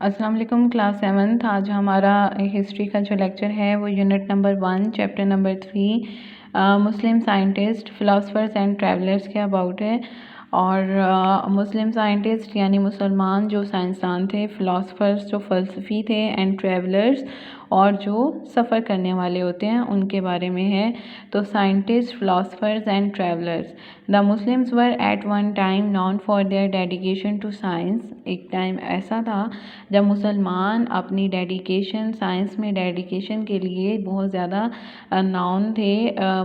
अस्सलाम वालेकुम class 7th। आज हमारा हिस्ट्री का जो लेक्चर है वो unit number 1 chapter number 3 Muslim scientist philosophers and travellers के अबाउट है। और मुस्लिम साइंटिस्ट यानी मुसलमान जो साइंसदान थे, फ़िलासफ़र्स जो फ़लसफ़ी थे, एंड ट्रैवलर्स और जो सफ़र करने वाले होते हैं उनके बारे में है। तो scientist, philosophers and travellers. The Muslims were at one time known for their dedication to science. एक टाइम ऐसा था जब मुसलमान अपनी डेडिकेशन, साइंस में डेडिकेशन के लिए बहुत ज़्यादा नाउन थे,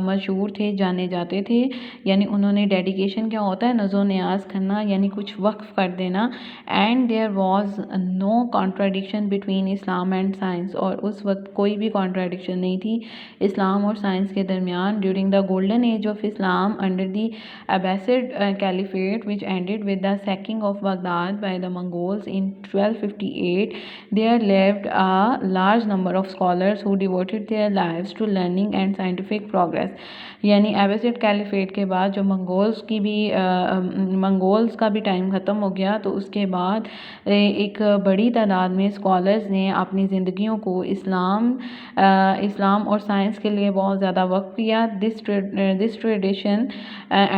मशहूर थे, जाने जाते थे। यानी उन्होंने डेडिकेशन क्या होता है, नज़ो नियाज़ करना, यानी कुछ वक्फ कर देना। And there was no contradiction between Islam and science. और उस वक्त कोई भी कॉन्ट्राडिक्शन नहीं थी इस्लाम और साइंस के दरमियान। During the golden age of Islam under the Abbasid Caliphate, which ended with the sacking of Baghdad by the Mongols in 1258, there lived a large number of scholars who devoted their lives to learning and scientific progress. यानी एबेसिड caliphate के बाद जो Mongols का भी time ख़त्म हो गया, तो उसके बाद एक बड़ी तादाद में स्कॉलर्स ने अपनी ज़िंदगियों को इस्लाम और साइंस के लिए बहुत ज़्यादा वक्फ किया। This tradition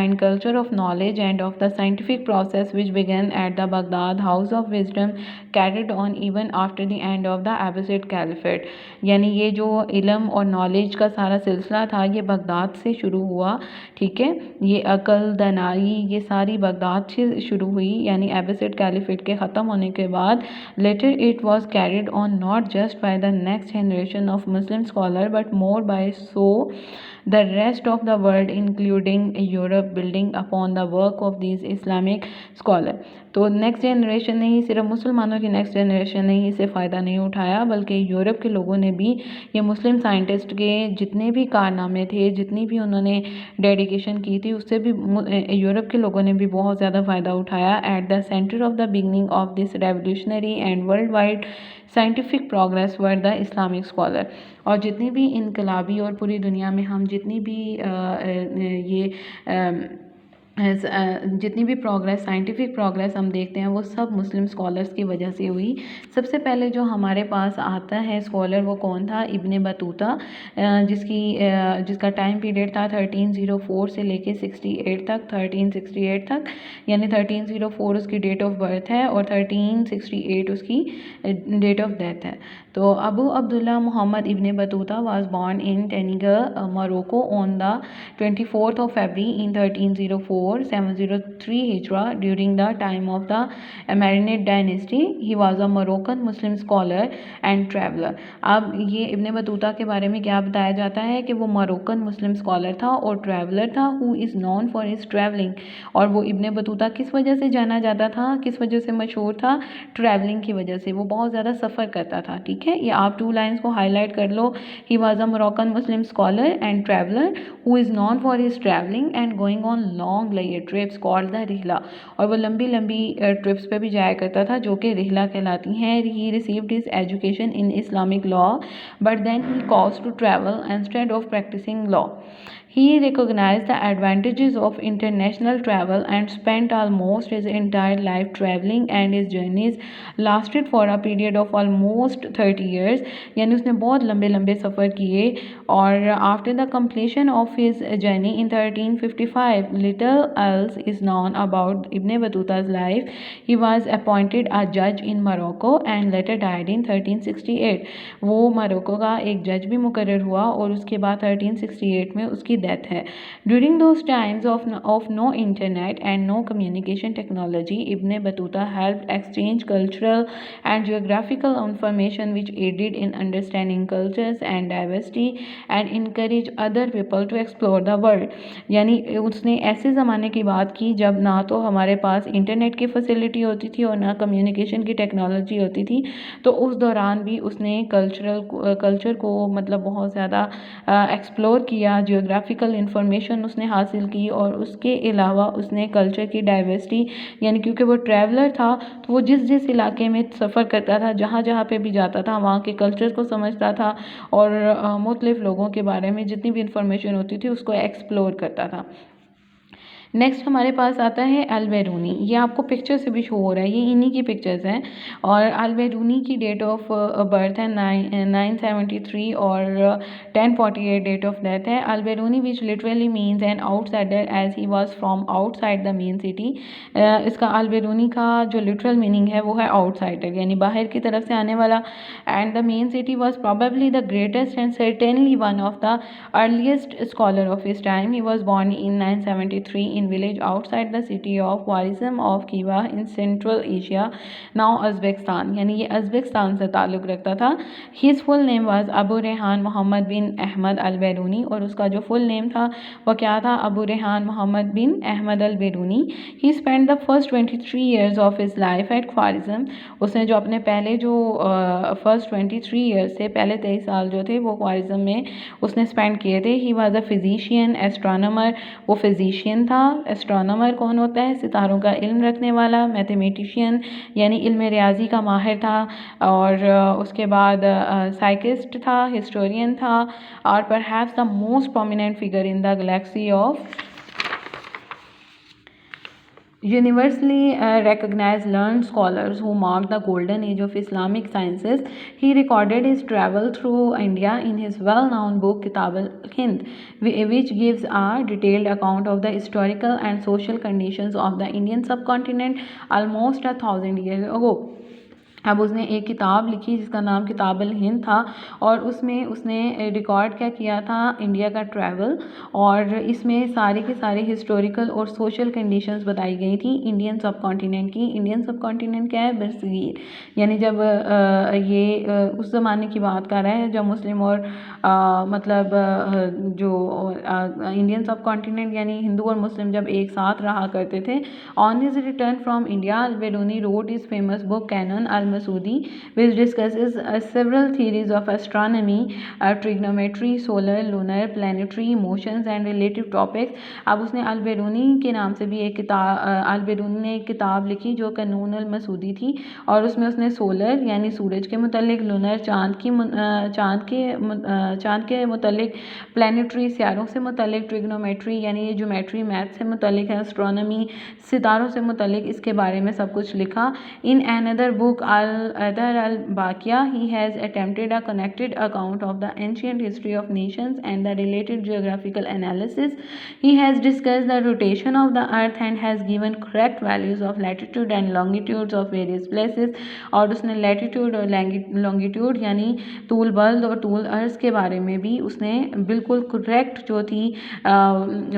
and culture of knowledge and of the scientific process which began at the Baghdad House of Wisdom carried on even after the end of the Abbasid Caliphate। यानी ये जो इल्म और नॉलेज का सारा सिलसिला था ये बगदाद से शुरू हुआ। ठीक है, ये अकल, दनाई, ये सारी बगदाद से शुरू हुई। यानी एबेसिड कैलिफेट के ख़त्म होने के बाद later it was carried on not just by the next generation of Muslim scholar but more by the rest of the world including Europe building upon the work of these Islamic scholar। तो next generation ने ही, सिर्फ मुसलमानों की next generation ने ही इससे फ़ायदा नहीं उठाया, बल्कि यूरोप के लोगों ने भी ये मुस्लिम साइंटिस्ट के जितने भी कारनामे थे, जितनी भी उन्होंने डेडिकेशन की थी, उससे भी यूरोप के लोगों ने भी बहुत ज़्यादा फ़ायदा उठाया। At the centre of the beginning of this revolutionary and world wide scientific progress were the Islamic scholar. और जितनी भी इनकलाबी और पूरी दुनिया में हम जितनी भी जितनी भी प्रोग्रेस, साइंटिफिक प्रोग्रेस हम देखते हैं वो सब मुस्लिम स्कॉलर्स की वजह से हुई। सबसे पहले जो हमारे पास आता है स्कॉलर वो कौन था, इब्ने बतूता, जिसका टाइम पीरियड था 1304 से लेके 68 तक, 1368 तक। यानी 1304 उसकी डेट ऑफ बर्थ है और 1368 उसकी डेट ऑफ डेथ है। तो Abu Abdullah Muhammad ibn Battuta was born in Tangier, Morocco on the 24th of February in 1304 703 Hijra during the time of the Marinid dynasty। He was a Moroccan Muslim scholar and traveler। अब ये Ibn Battuta के बारे में क्या बताया जाता है कि वो मोरक्कन मुस्लिम स्कॉलर था और ट्रैवलर था, who is non for his travelling. और वो इब्ने बतूता किस वजह से जाना जाता था, किस वजह से मशहूर था, ट्रैवलिंग की वजह से। वो बहुत ज़्यादा सफ़र करता था। ठीक है, ये आप 2 लाइन्स को हाईलाइट कर लो। He was a Moroccan Muslim scholar and traveller who is known for his traveling and going on long layer trips called the रिहला। और वो लंबी लंबी ट्रिप्स पे भी जाया करता था जो कि रिहला कहलाती हैं। He received his education in Islamic law but then he caused to travel instead of practicing law। He recognized the advantages of international travel and spent almost his entire life traveling, and his journeys lasted for a period of almost 30 years। यानी उसने बहुत लंबे लंबे सफ़र किए। और after the completion of his journey in 1355 little else is known about Ibn Battuta's life। He was appointed a judge in Morocco and later died in 1368। वो Morocco का एक जज भी मुकर्रर हुआ और उसके बाद 1368 में उसकी डेथ है। During those times of no internet and no communication technology Ibn Battuta helped exchange cultural and geographical information which aided in understanding cultures and diversity and encourage other people to explore the world. यानी उसने ऐसे ज़माने की बात की जब ना तो हमारे पास इंटरनेट की फैसिलिटी होती थी और ना कम्युनिकेशन की टेक्नोलॉजी होती थी। तो उस दौरान भी उसने कल्चर को मतलब बहुत ज़्यादा एक्सप्लोर किया, जियोग्राफिकल इंफॉर्मेशन उसने हासिल की और उसके अलावा उसने कल्चर की डाइवर्सिटी, यानी क्योंकि वो ट्रैवलर था तो वो जिस जिस इलाके में सफ़र करता था, जहाँ जहाँ पे भी जाता था वहाँ के कल्चर को समझता था और मुख्तलिफ़ लोगों के बारे में जितनी भी इंफॉर्मेशन होती थी उसको एक्सप्लोर करता था। नेक्स्ट हमारे पास आता है अल-बैरूनी। ये आपको पिक्चर से भी शो हो रहा है, ये इन्हीं की पिक्चर्स हैं। और अल-बैरूनी की डेट ऑफ बर्थ है 973 और 1048 डेट ऑफ डेथ है। Al Biruni which literally means an outsider as he was from outside the main city. इसका अल-बैरूनी का जो लिटरल मीनिंग है वो है आउटसाइडर, यानी बाहर की तरफ से आने वाला। And the main city was probably the greatest and certainly one of the earliest scholar of his time. He was born in 973 in village outside the city of Khwarizm of Khiva in Central Asia, now Uzbekistan. यानी ये Uzbekistan से ताल्लुक़ रखता था। His full name was Abu Rehan Mohammad बिन अहमद अल-बैरूनी, और उसका जो full name था वो क्या था, अबू रेहान मोहम्मद बिन Ahmad अल-बैरूनी। He spent the first 23 years of his life at Khwarizm. उसने जो अपने पहले जो फर्स्ट 23 ईयर्स थे, पहले 23 साल जो थे वो ख्वारिज़म में उसने स्पेंड किए थे। He was a physician, astronomer, वो फिजिशियन था। एस्ट्रोनॉमर कौन होता है, सितारों का इल्म रखने वाला। मैथमेटिशियन यानी इल्म रियाजी का माहिर था। और उसके बाद साइकिस्ट था, हिस्टोरियन था, और perhaps the most prominent figure in the Galaxy of universally recognized learned scholars who marked the golden age of Islamic sciences. He recorded his travel through India in his well-known book Kitab al-Hind, which gives a detailed account of the historical and social conditions of the Indian subcontinent almost 1,000 years ago. अब उसने एक किताब लिखी जिसका नाम किताब अल हिंद था, और उसमें उसने रिकॉर्ड क्या किया था, इंडिया का ट्रैवल। और इसमें सारे के सारे हिस्टोरिकल और सोशल कंडीशंस बताई गई थी इंडियन सब कॉन्टिनेंट की। इंडियन सब कॉन्टिनेंट क्या है, बरसगीर, यानी जब ये उस ज़माने की बात कर रहा है जब मुस्लिम और मतलब जो इंडियन सब कॉन्टिनेंट यानी हिंदू और मुस्लिम जब एक साथ रहा करते थे। On his return from India, Al Biruni wrote his famous book Canon al-Masudi, which discusses several theories of astronomy, trigonometry, solar, lunar, planetary motions and related topics. अब उसने अल-बैरूनी के नाम से भी एक किताब, अल-बैरूनी ने एक किताब लिखी जो कानून अल-मसूदी थी, और उसमें उसने सोलर यानी सूरज के मुतालिक, लूनर चाँद के मुतालिक, प्लानिटरी सियारों से मुतालिक, ट्रिग्नोमेट्री यानी ये ज्योमेट्री मैथ से मुतालिक है, एस्ट्रोनॉमी सितारों से मुतालिक, इसके बारे में सब कुछ लिखा। इन another book Al-Adhar al-Baqiyah, he has attempted a connected account of the ancient history of nations and the related geographical analysis. He has discussed the rotation of the earth and has given correct values of latitude and longitudes of various places. और उसने latitude और longitude यानी तूल बल्द और तूल अर्ज़ के बारे में भी उसने बिल्कुल करेक्ट जो थी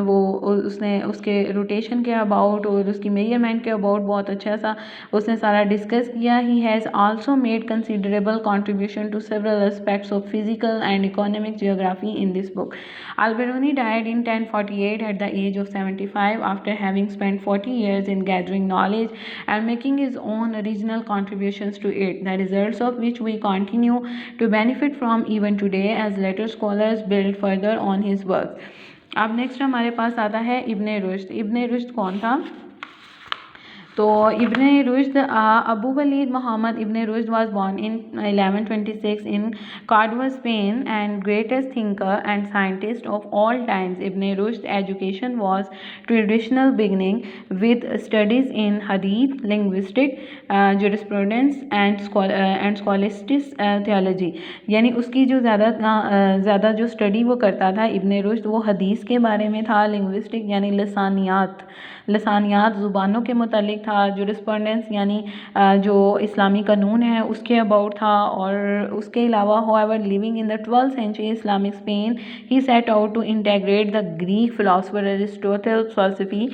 वो उसने उसके रोटेशन के अबाउट और उसकी मेजरमेंट के अबाउट बहुत अच्छा सा उसने सारा डिस्कस किया। He has also made considerable contribution to several aspects of physical and economic geography in this book. Al Biruni died in 1048 at the age of 75 after having spent 40 years in gathering knowledge and making his own original contributions to it, the results of which we continue to benefit from even today as later scholars build further on his works. अब next हमारे पास आता है इब्ने रुश्द। इब्ने रुश्द कौन था? तो इब्ने रुश्द अबू वलीद मोहम्मद इब्ने Rushd was born in 1126 in Cordova, Spain, and greatest thinker and scientist of all times. Ibn Rushd's education was traditional, beginning with studies in hadith, linguistics, jurisprudence and scholastic theology. यानी उसकी जो ज़्यादा जो स्टडी वो करता था इब्ने रुश्द, वो हदीस के बारे में था, लिंग्विस्टिक यानी लसानियात ज़ुबानों के मुतालिक था, जुरिस्प्रूडेंस यानी जो इस्लामी कानून है उसके अबाउट था। और उसके अलावा however living in the 12th century Islamic Spain, he set out to integrate the Greek philosopher Aristotle philosophy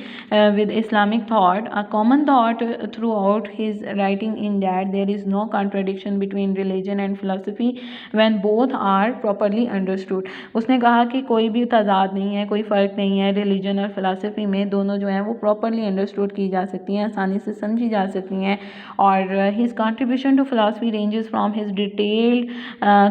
with Islamic thought, a common thought throughout his writing in that there is no contradiction between religion and philosophy when both are properly understood. उसने कहा कि कोई भी तजाद नहीं है, कोई फ़र्क नहीं है रिलीजन और फिलासफी में, दोनों जो हैं वो प्रॉपरली अंडरस्टूड की जा सकती हैं, आसानी से समझी जा सकती हैं। और his contribution to philosophy ranges from his detailed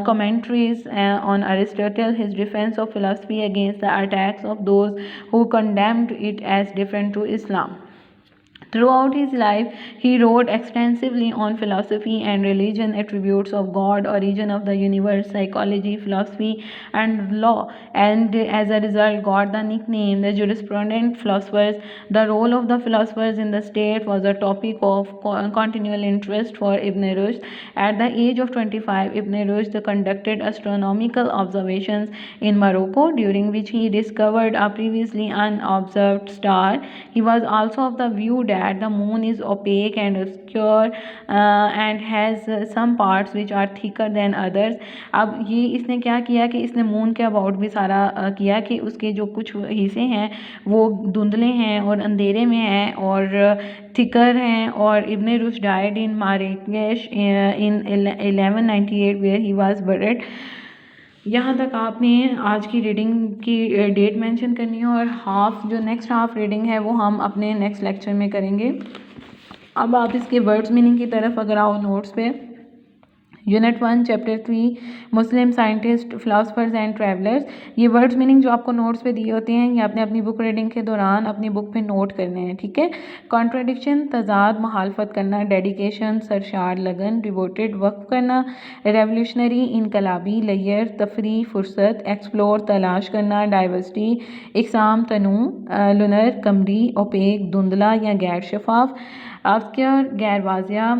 commentaries on Aristotle, his defence of philosophy against the attacks of those who condemned it as different to Islam. Throughout his life, he wrote extensively on philosophy and religion, attributes of God, origin of the universe, psychology, philosophy, and law. And as a result, got the nickname the jurisprudent philosophers. The role of the philosophers in the state was a topic of continual interest for Ibn Rushd. At the age of 25, Ibn Rushd conducted astronomical observations in Morocco, during which he discovered a previously unobserved star. He was also of the view that the moon is opaque and obscure and has some parts which are thicker than others. अब ये इसने क्या किया कि इसने moon के about भी सारा किया कि उसके जो कुछ हिस्से हैं वो धुंधले हैं और अंधेरे में हैं और थिकर हैं. और Ibn Rushd died in Marrakesh in 1198 where he was buried. यहाँ तक आपने आज की रीडिंग की डेट मेंशन करनी है और जो नेक्स्ट हाफ रीडिंग है वो हम अपने नेक्स्ट लेक्चर में करेंगे. अब आप इसके वर्ड्स मीनिंग की तरफ अगर आओ नोट्स पे, unit 1 chapter 3 Muslim scientist philosophers and travellers. ये वर्ड्स मीनिंग जो आपको नोट्स पे दिए होते हैं ये आपने अपनी बुक रीडिंग के दौरान अपनी बुक पे नोट करने हैं, ठीक है. कॉन्ट्रडिक्शन तजाद, मुखालफत करना. डेडिकेशन सरशार लगन. डिवोटेड वक्फ करना. रेवोल्यूशनरी इनकलाबी. लेयर तफरी फुर्सत. एक्सप्लोर तलाश करना. डाइवर्सिटी इकसाम तनू. लुनर कमरी. ओपेक धुंधला या गैर शफाफ. ऑब्सक्योर गैर वाजिया.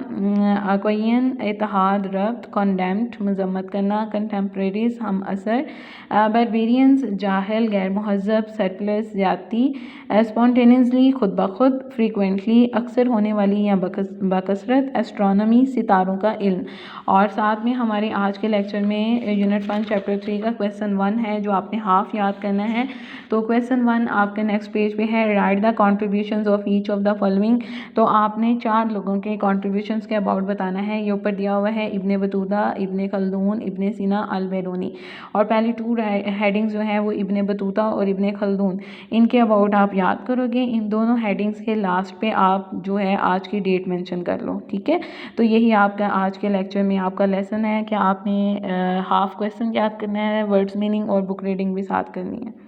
अक्वयन इत्तेहाद रब्त. कॉन्डेम्ड मजम्मत करना. कंटेम्प्रेरीज हम असर. बारबेरियंस जाहिल गैर महज़ब. सरप्लस ज़्यादती. स्पॉन्टेनियसली खुद ब खुद. फ्रीक्वेंटली अक्सर होने वाली या बकसरत. एस्ट्रोनॉमी सितारों का इल्म. और साथ में हमारे आज के लेक्चर में यूनिट 1 चैप्टर 3 का क्वेश्चन 1 है जो आपने हाफ याद करना है. तो क्वेश्चन 1 आपके नेक्स्ट पेज पे है. Right the contributions of each of the following. तो आपने 4 लोगों के कॉन्ट्रीब्यूशंस के अबाउट बताना है. ये ऊपर दिया हुआ है इब्ने बतूता, इब्ने खल्दून, इब्ने सीना, अल बैरूनी. और पहली 2 हेडिंग्स जो हैं वो इब्ने बतूता और इब्ने खल्दून इनके अबाउट आप याद करोगे. इन दोनों हेडिंग्स के लास्ट पे आप जो है आज की डेट मेंशन कर लो, ठीक है. तो यही आपका आज के लेक्चर में आपका लेसन है कि आपने हाफ क्वेश्चन याद करना है, वर्ड्स मीनिंग और बुक रीडिंग भी साथ करनी है.